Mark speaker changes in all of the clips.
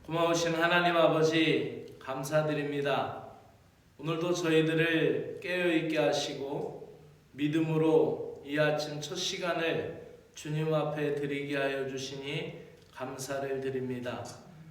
Speaker 1: 고마우신 하나님 아버지 감사드립니다. 오늘도 저희들을 깨어있게 하시고 믿음으로 이 아침 첫 시간을 주님 앞에 드리게 하여 주시니 감사를 드립니다.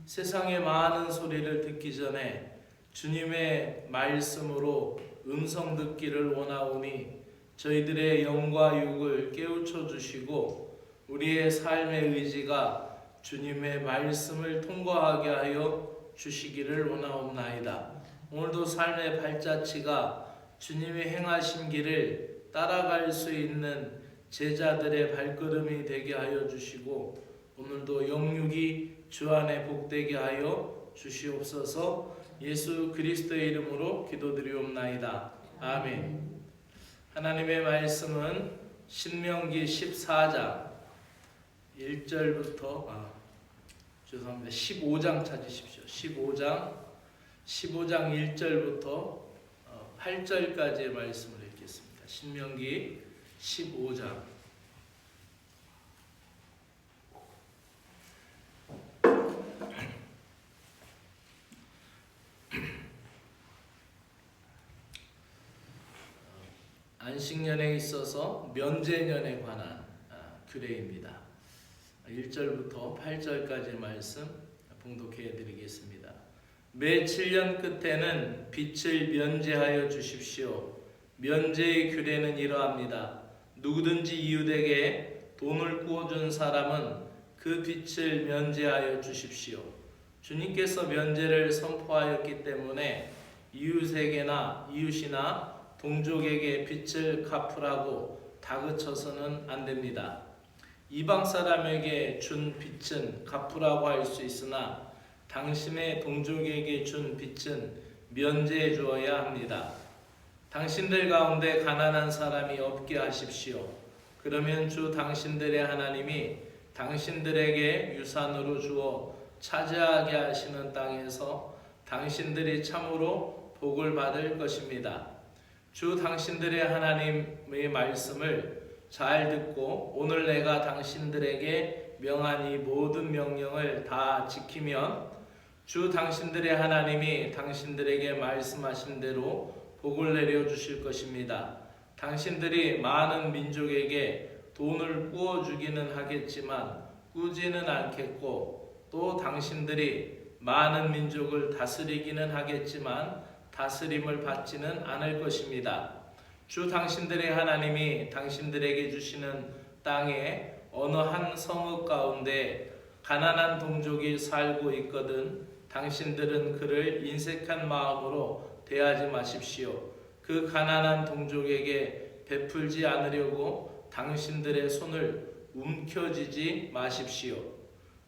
Speaker 1: 세상의 많은 소리를 듣기 전에 주님의 말씀으로 음성 듣기를 원하오니 저희들의 영과 육을 깨우쳐 주시고 우리의 삶의 의지가 주님의 말씀을 통과하게 하여 주시기를 원하옵나이다. 오늘도 삶의 발자취가 주님이 행하신 길을 따라갈 수 있는 제자들의 발걸음이 되게 하여 주시고 오늘도 영육이 주 안에 복되게 하여 주시옵소서. 예수 그리스도의 이름으로 기도드리옵나이다. 아멘. 하나님의 말씀은 신명기 14장 1절부터 15장 찾으십시오. 15장 1절부터 8절까지의 말씀을 읽겠습니다. 신명기 15장. 안식년에 있어서 면제년에 관한 규례입니다. 1절부터 8절까지의 말씀 봉독해 드리겠습니다. 매 7년 끝에는 빚을 면제하여 주십시오. 면제의 규례는 이러합니다. 누구든지 이웃에게 돈을 구워준 사람은 그 빚을 면제하여 주십시오. 주님께서 면제를 선포하였기 때문에 이웃이나 동족에게 빚을 갚으라고 다그쳐서는 안 됩니다. 이방 사람에게 준 빚은 갚으라고 할 수 있으나 당신의 동족에게 준 빚은 면제해 주어야 합니다. 당신들 가운데 가난한 사람이 없게 하십시오. 그러면 주 당신들의 하나님이 당신들에게 유산으로 주어 차지하게 하시는 땅에서 당신들이 참으로 복을 받을 것입니다. 주 당신들의 하나님의 말씀을 잘 듣고 오늘 내가 당신들에게 명한 이 모든 명령을 다 지키면 주 당신들의 하나님이 당신들에게 말씀하신 대로 복을 내려주실 것입니다. 당신들이 많은 민족에게 돈을 구워주기는 하겠지만 꾸지는 않겠고 또 당신들이 많은 민족을 다스리기는 하겠지만 다스림을 받지는 않을 것입니다. 주 당신들의 하나님이 당신들에게 주시는 땅에 어느 한 성읍 가운데 가난한 동족이 살고 있거든 당신들은 그를 인색한 마음으로 대하지 마십시오. 그 가난한 동족에게 베풀지 않으려고 당신들의 손을 움켜쥐지 마십시오.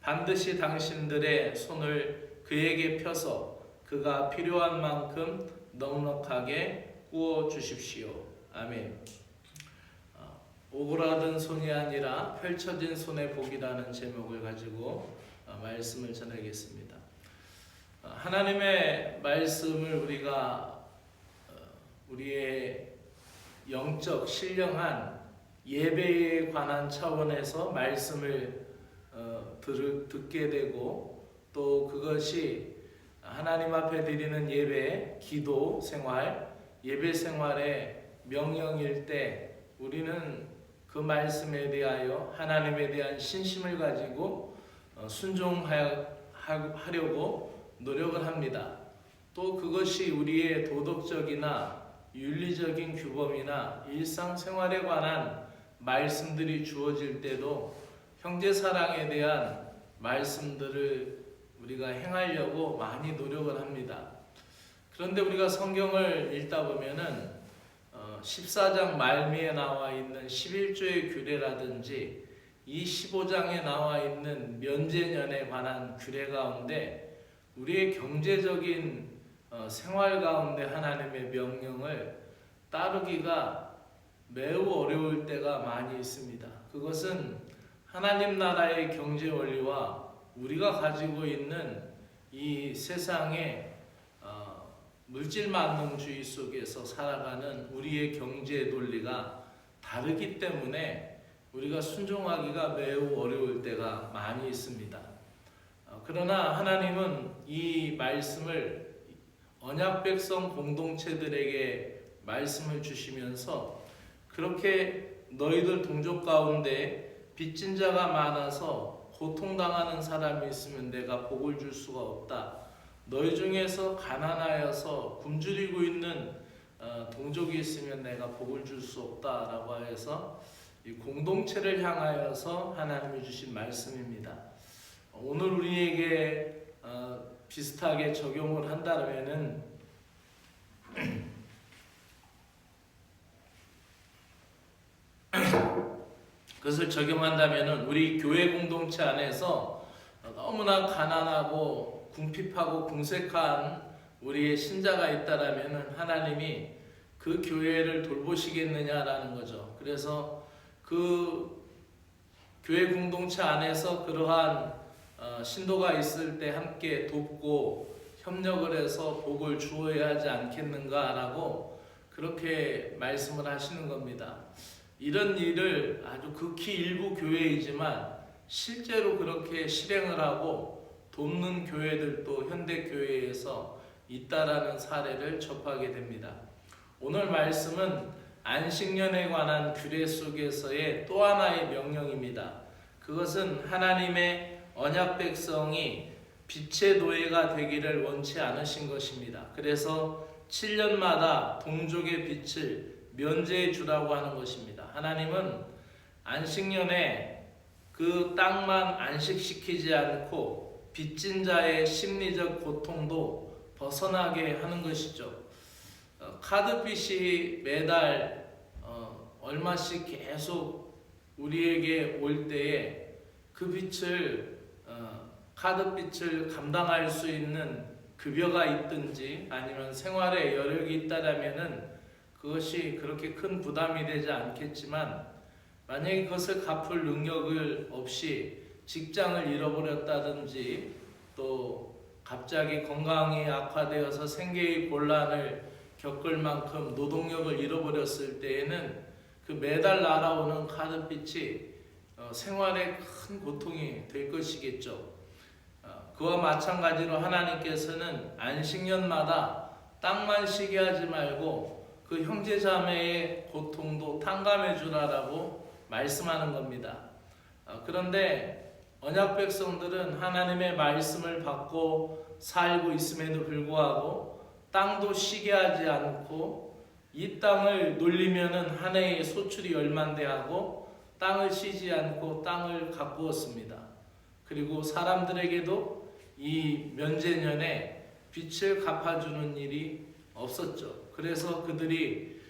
Speaker 1: 반드시 당신들의 손을 그에게 펴서 그가 필요한 만큼 넉넉하게 구워 주십시오. 아멘. 오그라든 손이 아니라 펼쳐진 손의 복이라는 제목을 가지고 말씀을 전하겠습니다. 하나님의 말씀을 우리가 우리의 영적 신령한 예배에 관한 차원에서 말씀을 듣게 되고 또 그것이 하나님 앞에 드리는 예배, 기도 생활, 예배 생활의 명령일 때 우리는 그 말씀에 대하여 하나님에 대한 신심을 가지고 순종하려고 노력을 합니다. 또 그것이 우리의 도덕적이나 윤리적인 규범이나 일상생활에 관한 말씀들이 주어질 때도 형제사랑에 대한 말씀들을 우리가 행하려고 많이 노력을 합니다. 그런데 우리가 성경을 읽다 보면은 14장 말미에 나와 있는 11조의 규례라든지 이 15장에 나와 있는 면제년에 관한 규례 가운데 우리의 경제적인 생활 가운데 하나님의 명령을 따르기가 매우 어려울 때가 많이 있습니다. 그것은 하나님 나라의 경제 원리와 우리가 가지고 있는 이 세상의 물질만능주의 속에서 살아가는 우리의 경제 논리가 다르기 때문에 우리가 순종하기가 매우 어려울 때가 많이 있습니다. 그러나 하나님은 이 말씀을 언약 백성 공동체들에게 말씀을 주시면서 그렇게 너희들 동족 가운데 빚진 자가 많아서 고통당하는 사람이 있으면 내가 복을 줄 수가 없다. 너희 중에서 가난하여서 굶주리고 있는 동족이 있으면 내가 복을 줄 수 없다라고 해서 이 공동체를 향하여서 하나님이 주신 말씀입니다. 오늘 우리에게 비슷하게 적용을 한다면은 그것을 적용한다면은 우리 교회 공동체 안에서 너무나 가난하고 궁핍하고 궁색한 우리의 신자가 있다라면은 하나님이 그 교회를 돌보시겠느냐라는 거죠. 그래서 그 교회 공동체 안에서 그러한 신도가 있을 때 함께 돕고 협력을 해서 복을 주어야 하지 않겠는가라고 그렇게 말씀을 하시는 겁니다. 이런 일을 아주 극히 일부 교회이지만 실제로 그렇게 실행을 하고 돕는 교회들도 현대교회에서 있다라는 사례를 접하게 됩니다. 오늘 말씀은 안식년에 관한 규례 속에서의 또 하나의 명령입니다. 그것은 하나님의 언약 백성이 빛의 노예가 되기를 원치 않으신 것입니다. 그래서 7년마다 동족의 빛을 면제해 주라고 하는 것입니다. 하나님은 안식년에 그 땅만 안식시키지 않고 빚진 자의 심리적 고통도 벗어나게 하는 것이죠. 카드빚이 매달 얼마씩 계속 우리에게 올 때에 그 빚을 카드빚을 감당할 수 있는 급여가 있든지 아니면 생활에 여력이 있다라면은 그것이 그렇게 큰 부담이 되지 않겠지만 만약에 그것을 갚을 능력을 없이 직장을 잃어버렸다든지 또 갑자기 건강이 악화되어서 생계의 곤란을 겪을 만큼 노동력을 잃어버렸을 때에는 그 매달 날아오는 카드빚이 생활에 큰 고통이 될 것이겠죠. 그와 마찬가지로 하나님께서는 안식년마다 땅만 쉬게 하지 말고 그 형제자매의 고통도 탕감해 주라라고 말씀하는 겁니다. 그런데 언약 백성들은 하나님의 말씀을 받고 살고 있음에도 불구하고 땅도 쉬게 하지 않고 이 땅을 놀리면은 한 해의 소출이 얼만데 하고 땅을 쉬지 않고 땅을 가꾸었습니다. 그리고 사람들에게도 이 면제년에 빚을 갚아주는 일이 없었죠. 그래서 그들이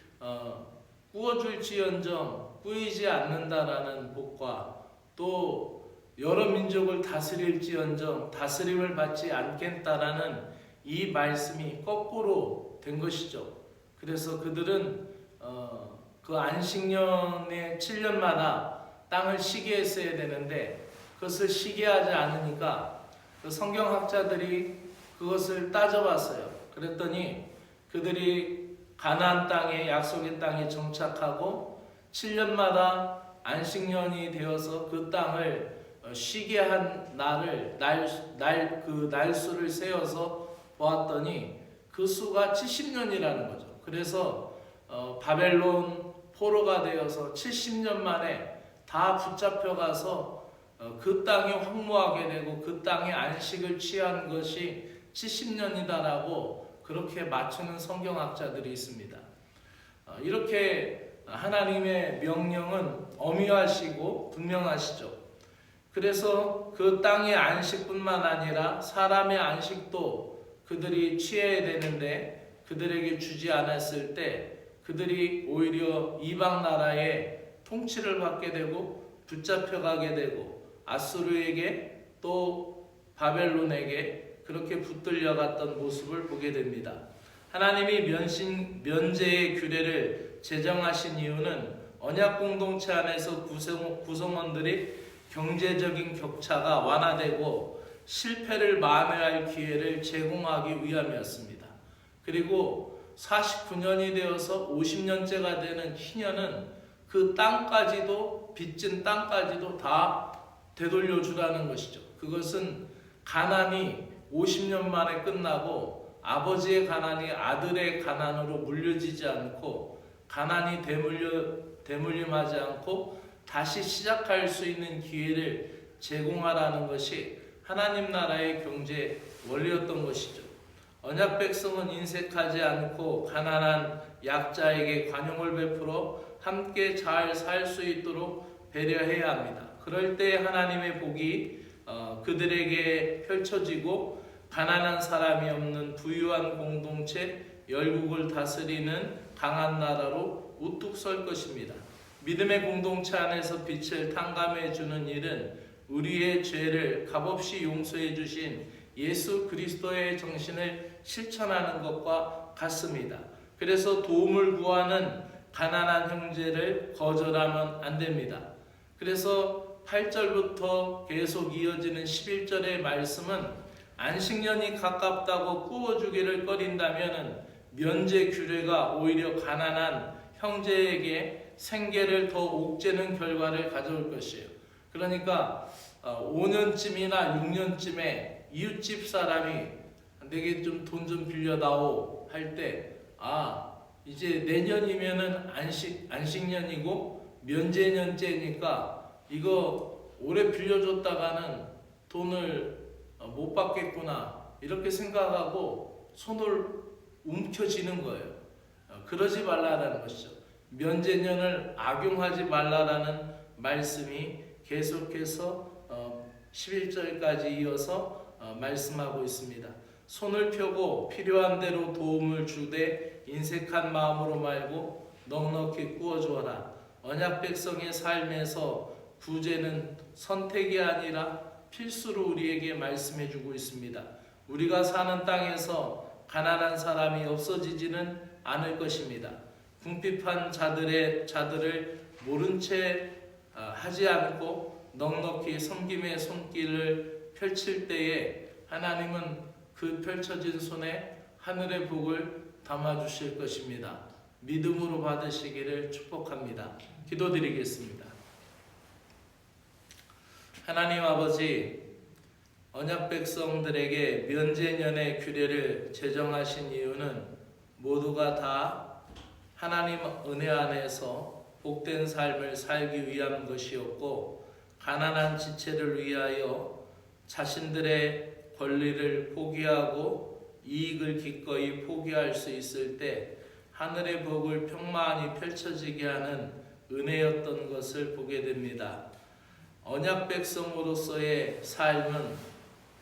Speaker 1: 꾸어줄지언정 꾸이지 않는다라는 복과 또 여러 민족을 다스릴지언정 다스림을 받지 않겠다라는 이 말씀이 거꾸로 된 것이죠. 그래서 그들은 그 안식년의 7년마다 땅을 쉬게 했어야 되는데 그것을 쉬게 하지 않으니까 그 성경학자들이 그것을 따져봤어요. 그랬더니 그들이 가나안 땅에 약속의 땅에 정착하고 7년마다 안식년이 되어서 그 땅을 쉬게 한 그 날수를 세어서 보았더니 그 수가 70년이라는 거죠. 그래서 바벨론 포로가 되어서 70년 만에 다 붙잡혀가서 그 땅이 황무하게 되고 그 땅에 안식을 취한 것이 70년이다라고 그렇게 맞추는 성경학자들이 있습니다. 이렇게 하나님의 명령은 엄유하시고 분명하시죠. 그래서 그 땅의 안식뿐만 아니라 사람의 안식도 그들이 취해야 되는데 그들에게 주지 않았을 때 그들이 오히려 이방 나라의 통치를 받게 되고 붙잡혀가게 되고 아수르에게 또 바벨론에게 그렇게 붙들려갔던 모습을 보게 됩니다. 하나님이 면제의 규례를 제정하신 이유는 언약 공동체 안에서 구성원들이 경제적인 격차가 완화되고 실패를 만회할 기회를 제공하기 위함이었습니다. 그리고 49년이 되어서 50년째가 되는 희년은 그 땅까지도 빚진 땅까지도 다 되돌려 주라는 것이죠. 그것은 가난이 50년 만에 끝나고 아버지의 가난이 아들의 가난으로 물려지지 않고 가난이 대물림하지 않고 다시 시작할 수 있는 기회를 제공하라는 것이 하나님 나라의 경제 원리였던 것이죠. 언약 백성은 인색하지 않고 가난한 약자에게 관용을 베풀어 함께 잘 살 수 있도록 배려해야 합니다. 그럴 때 하나님의 복이 그들에게 펼쳐지고 가난한 사람이 없는 부유한 공동체, 열국을 다스리는 강한 나라로 우뚝 설 것입니다. 믿음의 공동체 안에서 빛을 탕감해 주는 일은 우리의 죄를 값없이 용서해 주신 예수 그리스도의 정신을 실천하는 것과 같습니다. 그래서 도움을 구하는 가난한 형제를 거절하면 안 됩니다. 그래서 8절부터 계속 이어지는 11절의 말씀은 안식년이 가깝다고 꾸어주기를 꺼린다면 면제 규례가 오히려 가난한 형제에게 생계를 더 옥죄는 결과를 가져올 것이에요. 그러니까 5년쯤이나 6년쯤에 이웃집 사람이 내게 좀 돈 좀 빌려다오 할 때 이제 내년이면은 안식년이고 면제년째니까 이거 올해 빌려줬다가는 돈을 못 받겠구나 이렇게 생각하고 손을 움켜쥐는 거예요. 그러지 말라라는 것이죠. 면제년을 악용하지 말라라는 말씀이 계속해서 11절까지 이어서 말씀하고 있습니다. 손을 펴고 필요한 대로 도움을 주되 인색한 마음으로 말고 넉넉히 꾸어주어라. 언약 백성의 삶에서 구제는 선택이 아니라 필수로 우리에게 말씀해주고 있습니다. 우리가 사는 땅에서 가난한 사람이 없어지지는 않을 것입니다. 궁핍한 자들을 모른 채 하지 않고 넉넉히 섬김의 손길을 펼칠 때에 하나님은 그 펼쳐진 손에 하늘의 복을 담아주실 것입니다. 믿음으로 받으시기를 축복합니다. 기도드리겠습니다. 하나님 아버지, 언약 백성들에게 면제년의 규례를 제정하신 이유는 모두가 다 하나님 은혜 안에서 복된 삶을 살기 위한 것이었고, 가난한 지체를 위하여 자신들의 권리를 포기하고 이익을 기꺼이 포기할 수 있을 때 하늘의 복을 평만히 펼쳐지게 하는 은혜였던 것을 보게 됩니다. 언약 백성으로서의 삶은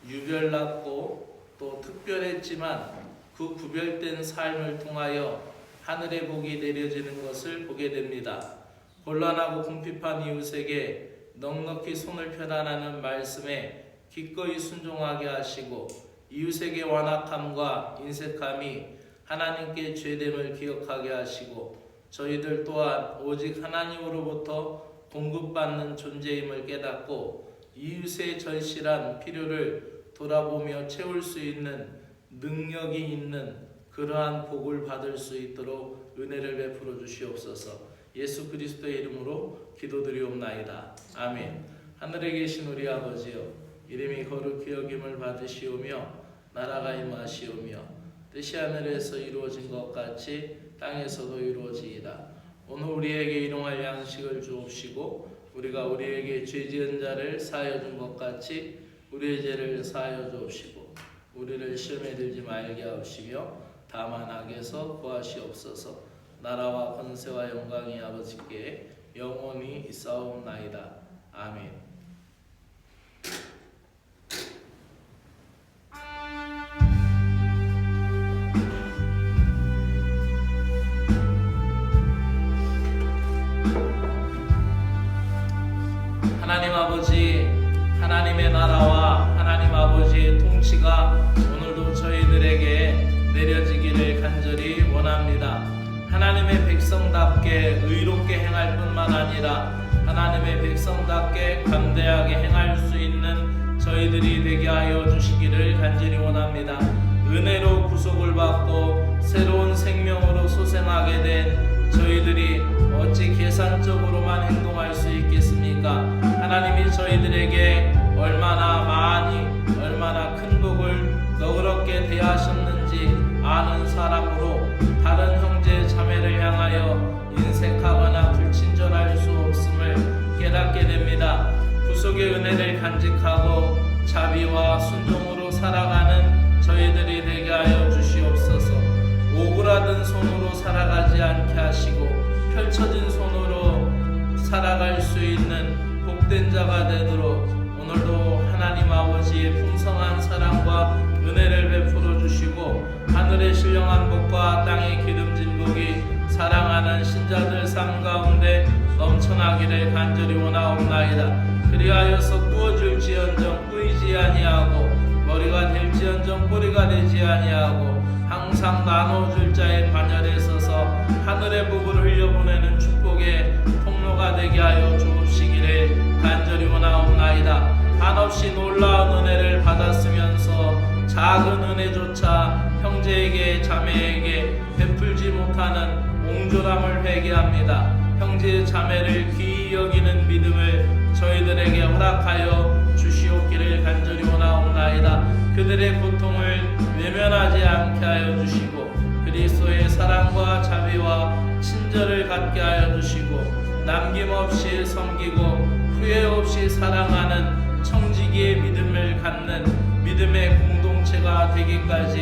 Speaker 1: 유별났고 또 특별했지만 그 구별된 삶을 통하여 하늘의 복이 내려지는 것을 보게 됩니다. 곤란하고 궁핍한 이웃에게 넉넉히 손을 펴라라는 말씀에 기꺼이 순종하게 하시고 이웃에게 완악함과 인색함이 하나님께 죄됨을 기억하게 하시고 저희들 또한 오직 하나님으로부터 공급받는 존재임을 깨닫고 이웃의 절실한 필요를 돌아보며 채울 수 있는 능력이 있는 그러한 복을 받을 수 있도록 은혜를 베풀어 주시옵소서. 예수 그리스도의 이름으로 기도드리옵나이다. 아멘. 하늘에 계신 우리 아버지여, 이름이 거룩히 여김을 받으시오며 나라가 임하시오며 뜻이 하늘에서 이루어진 것 같이 땅에서도 이루어지이다. 오늘 우리에게 일용할 양식을 주옵시고 우리가 우리에게 죄 지은 자를 사하여 준 것 같이 우리의 죄를 사하여 주옵시고 우리를 시험에 들지 말게 하옵시며 다만 악에서 구하시옵소서. 나라와 권세와 영광이 아버지께 영원히 있사옵나이다. 아멘. 하나님 아버지, 하나님의 나라와 하나님 아버지의 통치가 오늘도 저희들에게 내려지기를 간절히 원합니다. 하나님의 백성답게 의롭게 행할 뿐만 아니라 하나님의 백성답게 관대하게 행할 수 있는 저희들이 되게 하여 주시기를 간절히 원합니다. 은혜로 구속을 받고 새로운 생명으로 소생하게 된 저희들이 어찌 계산적으로만 행동할 수 있겠습니까? 하나님이 저희들에게 얼마나 많이 얼마나 어떻게 하셨는지 아는 사람으로 다른 형제 자매를 향하여 인색하거나 불친절할 수 없음을 깨닫게 됩니다. 구속의 은혜를 간직하고 자비와 순종으로 살아가는 저희들이 되게 하여 주시옵소서. 오그라든 손으로 살아가지 않게 하시고 펼쳐진 손으로 살아갈 수 있는 복된 자가 되도록 오늘도 하나님 아버지의 풍성한 사랑과 은혜를 베풀어 주시고 하늘의 신령한 복과 땅의 기름진 복이 사랑하는 신자들 삶 가운데 넘쳐나기를 간절히 원하옵나이다. 그리하여서 꾸어줄지언정 꾸이지 아니하고 머리가 될지언정 꼬리가 되지 아니하고 항상 나눠줄 자의 반열에 서서 하늘의 복을 흘려보내는 축복의 통로가 되게 하여 주옵시기를 간절히 원하옵나이다. 한없이 놀라운 은혜를 받았으면서 작은 은혜조차 형제에게 자매에게 베풀지 못하는 옹졸함을 회개합니다. 형제 자매를 귀히 여기는 믿음을 저희들에게 허락하여 주시옵기를 간절히 원하옵나이다. 그들의 고통을 외면하지 않게 하여 주시고 그리스도의 사랑과 자비와 친절을 갖게 하여 주시고 남김없이 섬기고 후회 없이 사랑하는 청지기의 믿음을 갖는 믿음의 공동체가 되기까지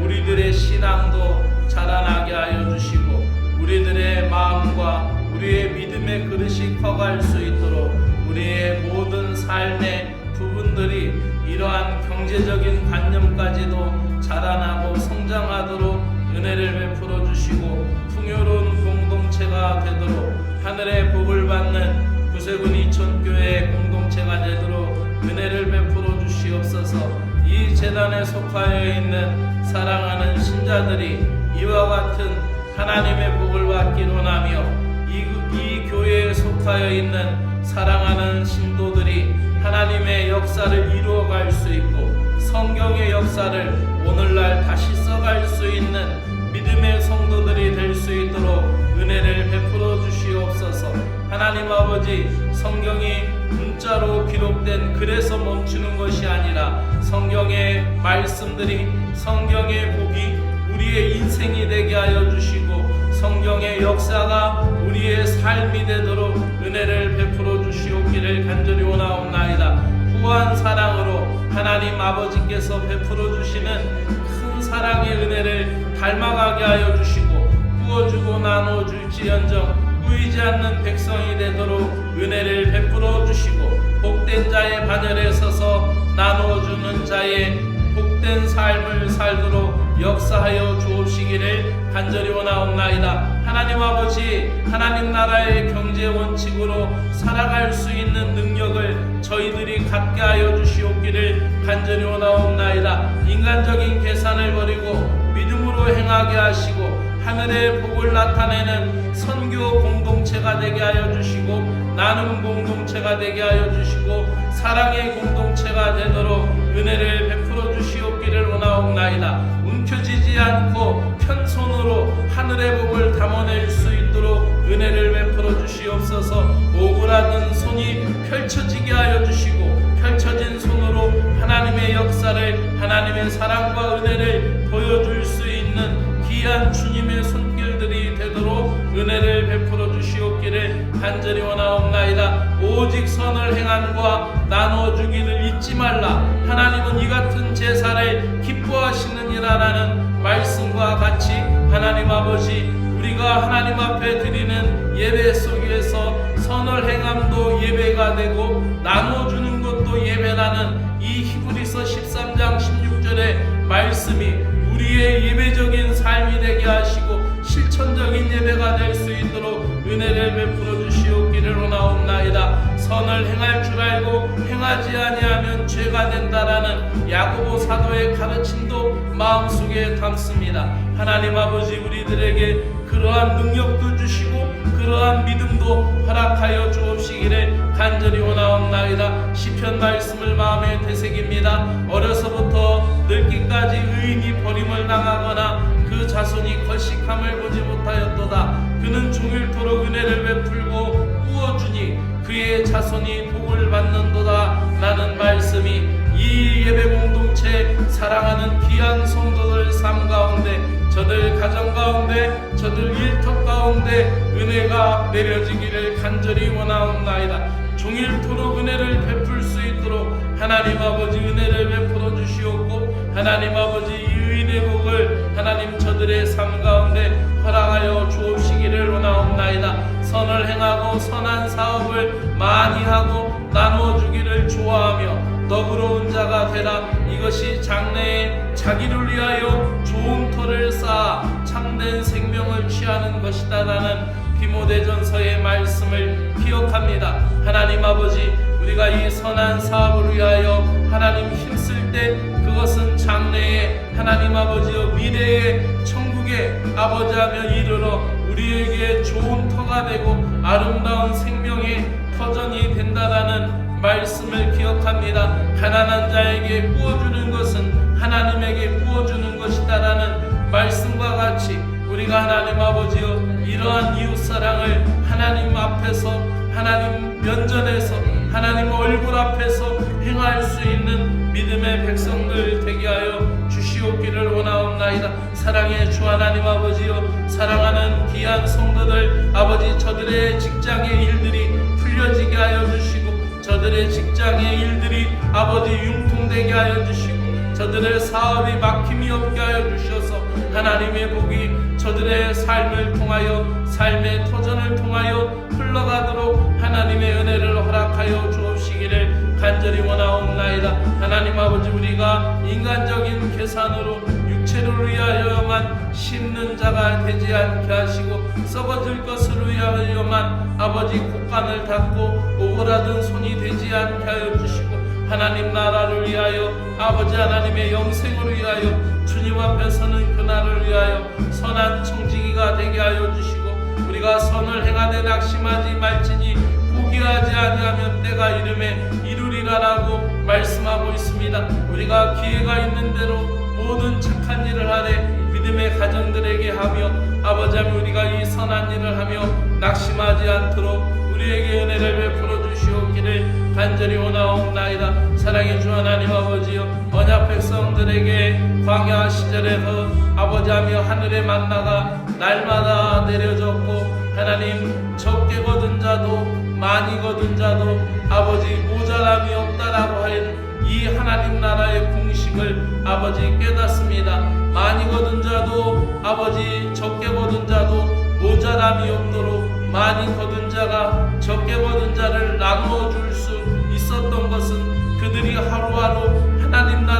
Speaker 1: 우리들의 신앙도 자라나게 하여 주시고 우리들의 마음과 우리의 믿음의 그릇이 커갈 수 있도록 우리의 모든 삶의 부분들이 이러한 경제적인 관념까지도 자라나고 성장하도록 은혜를 베풀어 주시고 풍요로운 공동체가 되도록 하늘의 복을 받는 구세군 이촌교회 공동체가 되도록 은혜를 베풀어 주시옵소서. 이 재단에 속하여 있는 사랑하는 신자들이 이와 같은 하나님의 복을 받기를 원하며 이 교회에 속하여 있는 사랑하는 신도들이 하나님의 역사를 이루어갈 수 있고 성경의 역사를 오늘날 다시 써갈 수 있는 믿음의 성도들이 될 수 있도록 은혜를 베풀어 주시옵소서. 하나님 아버지, 성경이 문자로 기록된 글에서 멈추는 것이 아니라 성경의 말씀들이 성경의 복이 우리의 인생이 되게 하여 주시고 성경의 역사가 우리의 삶이 되도록 은혜를 베풀어 주시옵기를 간절히 원하옵나이다. 후한 사랑으로 하나님 아버지께서 베풀어 주시는 큰 사랑의 은혜를 닮아가게 하여 주시고 부어주고 나눠줄지언정 꾸이지 않는 백성이 되도록 은혜를 베풀어 주시고 복된 자의 반열에 서서 나눠주는 자의 복된 삶을 살도록 역사하여 주옵시기를 간절히 원하옵나이다. 하나님 아버지, 하나님 나라의 경제 원칙으로 살아갈 수 있는 능력을 저희들이 갖게 하여 주시옵기를 간절히 원하옵나이다. 인간적인 계산을 버리고 믿음으로 행하게 하시고 하늘의 복을 나타내는 선교 공동체가 되게 하여 주시고 나눔 공동체가 되게 하여 주시고 사랑의 공동체가 되도록 은혜를 베풀어 주시옵기를 원하옵나이다. 움켜쥐지 않고 편손으로 하늘의 복을 담아낼 수 있도록 은혜를 베풀어 주시옵소서. 오그라든 손이 펼쳐지게 하여 주시고 펼쳐진 손으로 하나님의 역사를 하나님의 사랑과 은혜를 보여줄 수 있는 귀한 주님의 손길들이 되도록 은혜를 베풀어 주시옵기를 간절히 원하옵나이다. 오직 선을 행함과 나눠주기를 잊지 말라. 하나님은 이 같은 제사를 기뻐하시느니라라는 말씀과 같이 하나님 아버지, 우리가 하나님 앞에 드리는 예배 속에서 선을 행함도 예배가 되고 나눠주는 것도 예배라는 이 히브리서 13장 16절의 말씀이 우리의 예배적인 삶이 되게 하시고 실천적인 예배가 될 수 있도록 은혜를 베풀어 주시옵기를 원하옵나이다. 선을 행할 줄 알고 행하지 아니하면 죄가 된다라는 야고보 사도의 가르침도 마음속에 담습니다. 하나님 아버지, 우리들에게 그러한 능력도 주시고 그러한 믿음도 허락하여 주옵시기를 간절히 원하옵나이다. 시편 말씀을 마음에 되새깁니다. 어려서부터 늙기까지 의인이 버림을 당하거나 그 자손이 걸식함을 보지 못하였도다. 그는 종일토록 은혜를 베풀고 부어주니 그의 자손이 복을 받는도다 라는 말씀이 이 예배 공동체 사랑하는 귀한 성도 삶 가운데, 저들 가정 가운데, 저들 일터 가운데 은혜가 내려지기를 간절히 원하옵나이다. 종일토록 은혜를 베풀 수 있도록 하나님 아버지 은혜를 베풀어 주시옵고, 하나님 아버지 이 의인의 복을 하나님 저들의 삶 가운데 허락하여 주옵시기를 원하옵나이다. 선을 행하고 선한 사업을 많이 하고 나누어 주기를 좋아하며 너그러운 자가 되라. 이것이 장래에 자기를 위하여 좋은 터를 쌓아 참된 생명을 취하는 것이다 라는 디모데전서의 말씀을 기억합니다. 하나님 아버지, 우리가 이 선한 사업을 위하여 하나님 힘쓸 때 그것은 장래에 하나님 아버지여 미래의 천국에 아버지하며 이르러 우리에게 좋은 터가 되고 아름다운 생명의 터전이 된다라는 말씀을 기억합니다. 가난한 자에게 부어주는 것은 하나님에게 부어주는 것이다라는 말씀과 같이 우리가 하나님 아버지여 이러한 이웃사랑을 하나님 앞에서, 하나님 면전에서, 하나님 얼굴 앞에서 행할 수 있는 믿음의 백성들 되게 하여 주시옵기를 원하옵나이다. 사랑의 주 하나님 아버지여, 사랑하는 귀한 성도들 아버지, 저들의 직장의 일들이 풀려지게 하여 주시고, 저들의 직장의 일들이 아버지 융통되게 하여 주시고, 저들의 사업이 막힘이 없게 하여 주셔서 하나님의 복이 저들의 삶을 통하여, 삶의 터전을 통하여 흘러가도록 하나님의 은혜를 허락하여 주옵시기를 간절히 원하옵나이다. 하나님 아버지, 우리가 인간적인 계산으로 육체를 위하여만 심는 자가 되지 않게 하시고, 썩어질 것을 위하여만 아버지 곳간을 닫고 오그라든 손이 되지 않게 하여 주시고, 하나님 나라를 위하여, 아버지 하나님의 영생을 위하여, 주님 앞에 서는 그날을 위하여 선한 청지기가 되게 하여 주시고, 우리가 선을 행하되 낙심하지 말지니 포기하지 아니하면 때가 이름에 이루리라라고 말씀하고 있습니다. 우리가 기회가 있는 대로 모든 착한 일을 하되 믿음의 가정들에게 하며, 아버지 하나님 우리가 이 선한 일을 하며 낙심하지 않도록 우리에게 은혜를 베풀어 주시옵기를 간절히 원하옵나이다. 사랑의 주 하나님 아버지여, 언약 백성들에게 광야 시절에서 아버지하며 하늘의 만나가 날마다 내려졌고, 하나님 적게 거둔 자도 많이 거둔 자도 아버지 모자람이 없다라고 하는 이 하나님 나라의 공식을 아버지 깨닫습니다. 많이 거둔 자도 아버지 적게 거둔 자도 모자람이 없도록 많이 거둔 자가 적게 거둔 자를 나누어 줄 수 있었던 것은 그들이 하루하루 하나님 나라